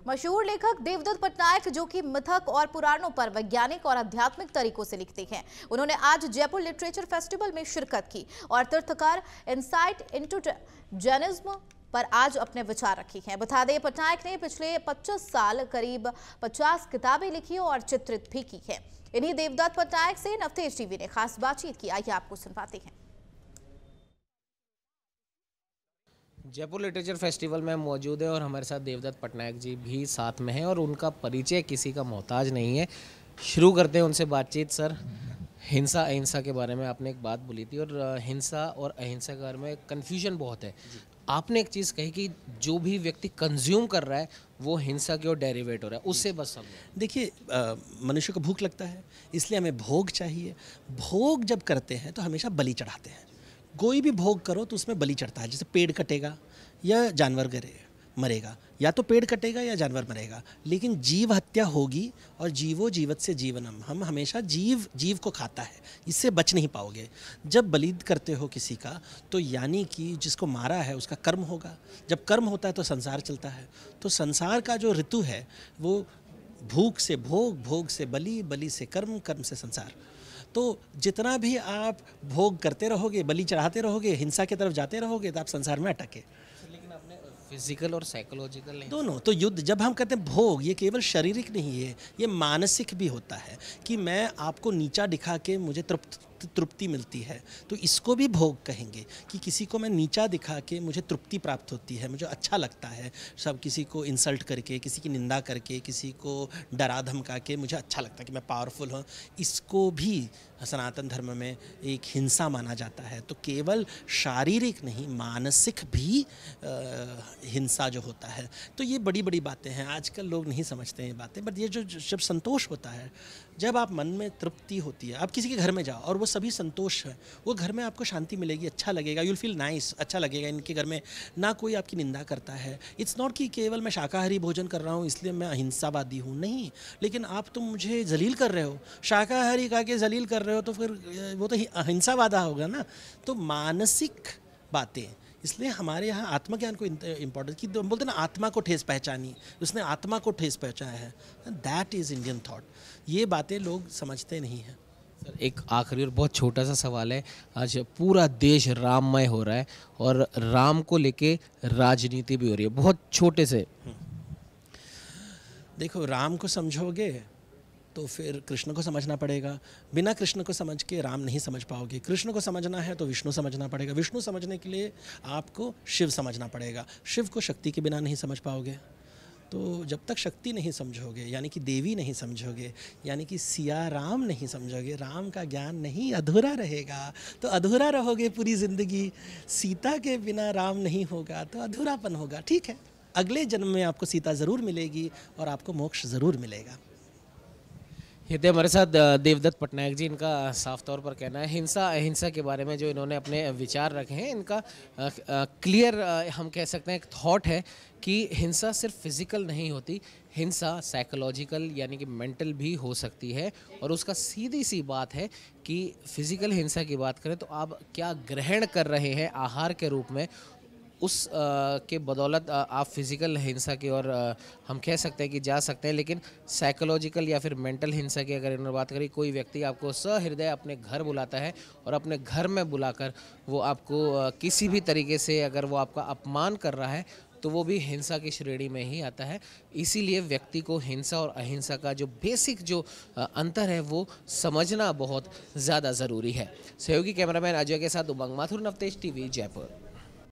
मशहूर लेखक देवदत्त पटनायक, जो कि मिथक और पुराणों पर वैज्ञानिक और आध्यात्मिक तरीकों से लिखते हैं, उन्होंने आज जयपुर लिटरेचर फेस्टिवल में शिरकत की और तीर्थकार इनसाइट इनटू जैनिज्म पर आज अपने विचार रखे हैं। बता दें, पटनायक ने पिछले 25 साल करीब 50 किताबें लिखी और चित्रित भी की है। इन्हीं देवदत्त पटनायक से नवतेज टीवी ने खास बातचीत की। आइए आपको सुनवाते हैं। जयपुर लिटरेचर फेस्टिवल में मौजूद है और हमारे साथ देवदत्त पटनायक जी भी साथ में हैं और उनका परिचय किसी का मोहताज नहीं है। शुरू करते हैं उनसे बातचीत। सर, हिंसा अहिंसा के बारे में आपने एक बात बोली थी और हिंसा और अहिंसा के बारे में कन्फ्यूजन बहुत है। आपने एक चीज़ कही कि जो भी व्यक्ति कंज्यूम कर रहा है वो हिंसा की ओर डेरिवेट हो रहा है, उससे बस सब। देखिए, मनुष्य को भूख लगता है, इसलिए हमें भोग चाहिए। भोग जब करते हैं तो हमेशा बलि चढ़ाते हैं। कोई भी भोग करो तो उसमें बलि चढ़ता है। जैसे पेड़ कटेगा या जानवर मरेगा, या तो पेड़ कटेगा या जानवर मरेगा, लेकिन जीव हत्या होगी और जीवो जीवत से जीवनम। हम हमेशा जीव को खाता है, इससे बच नहीं पाओगे। जब बलि करते हो किसी का तो यानी कि जिसको मारा है उसका कर्म होगा। जब कर्म होता है तो संसार चलता है। तो संसार का जो ऋतु है वो भूख से भोग, भोग से बलि, बलि से कर्म, कर्म से संसार। तो जितना भी आप भोग करते रहोगे, बलि चढ़ाते रहोगे, हिंसा की तरफ जाते रहोगे, तो आप संसार में अटके। लेकिन आपने फिजिकल और साइकोलॉजिकल दोनों तो युद्ध, जब हम कहते हैं भोग, ये केवल शारीरिक नहीं है, ये मानसिक भी होता है कि मैं आपको नीचा दिखा के मुझे तृप्ति मिलती है, तो इसको भी भोग कहेंगे कि किसी को मैं नीचा दिखा के मुझे तृप्ति प्राप्त होती है, मुझे अच्छा लगता है। सब किसी को इंसल्ट करके, किसी की निंदा करके, किसी को डरा धमका के मुझे अच्छा लगता है कि मैं पावरफुल हूँ, इसको भी सनातन धर्म में एक हिंसा माना जाता है। तो केवल शारीरिक नहीं, मानसिक भी हिंसा जो होता है। तो ये बड़ी बड़ी बातें हैं, आजकल लोग नहीं समझते हैं ये बातें। बट ये जो जब संतोष होता है, जब आप मन में तृप्ति होती है, आप किसी के घर में जाओ और वो सभी संतोष है, वो घर में आपको शांति मिलेगी, अच्छा लगेगा, यू विल फील नाइस, अच्छा लगेगा। इनके घर में ना कोई आपकी निंदा करता है। इट्स नॉट कि केवल मैं शाकाहारी भोजन कर रहा हूँ इसलिए मैं अहिंसावादी हूँ, नहीं। लेकिन आप तुम मुझे जलील कर रहे हो, शाकाहारी खा के जलील कर रहे हो, तो फिर वो तो अहिंसावादा होगा ना। तो मानसिक बातें, इसलिए हमारे यहाँ आत्मज्ञान को इम्पोर्टेंस की बोलते ना, आत्मा को ठेस पहचानी, उसने आत्मा को ठेस पहचाना है। That is Indian thought. ये बातें लोग समझते नहीं हैं। सर, एक आखिरी और बहुत छोटा सा सवाल है। आज पूरा देश राममय हो रहा है और राम को लेके राजनीति भी हो रही है, बहुत छोटे से। देखो, राम को समझोगे तो फिर कृष्ण को समझना पड़ेगा। बिना कृष्ण को समझ के राम नहीं समझ पाओगे। कृष्ण को समझना है तो विष्णु समझना पड़ेगा। विष्णु समझने के लिए आपको शिव समझना पड़ेगा। शिव को शक्ति के बिना नहीं समझ पाओगे। तो जब तक शक्ति नहीं समझोगे, यानी कि देवी नहीं समझोगे, यानी कि सिया राम नहीं समझोगे, राम का ज्ञान नहीं, अधूरा रहेगा। तो अधूरा रहोगे पूरी ज़िंदगी। सीता के बिना राम नहीं होगा तो अधूरापन होगा। ठीक है, अगले जन्म में आपको सीता ज़रूर मिलेगी और आपको मोक्ष ज़रूर मिलेगा। ये थे हमारे साथ देवदत्त पटनायक जी। इनका साफ तौर पर कहना है हिंसा अहिंसा के बारे में जो इन्होंने अपने विचार रखे हैं, इनका क्लियर हम कह सकते हैं एक थॉट है कि हिंसा सिर्फ फिजिकल नहीं होती, हिंसा साइकोलॉजिकल यानी कि मेंटल भी हो सकती है। और उसका सीधी सी बात है कि फिजिकल हिंसा की बात करें तो आप क्या ग्रहण कर रहे हैं आहार के रूप में, उस के बदौलत आप फिज़िकल हिंसा की ओर हम कह सकते हैं कि जा सकते हैं। लेकिन साइकोलॉजिकल या फिर मेंटल हिंसा की अगर इन्होंने बात करी, कोई व्यक्ति आपको सहृदय अपने घर बुलाता है और अपने घर में बुलाकर वो आपको किसी भी तरीके से अगर वो आपका अपमान कर रहा है तो वो भी हिंसा की श्रेणी में ही आता है। इसीलिए व्यक्ति को हिंसा और अहिंसा का जो बेसिक जो अंतर है वो समझना बहुत ज़्यादा ज़रूरी है। सहयोगी कैमरामैन अजय के साथ उमंग माथुर, नवतेज टीवी, जयपुर।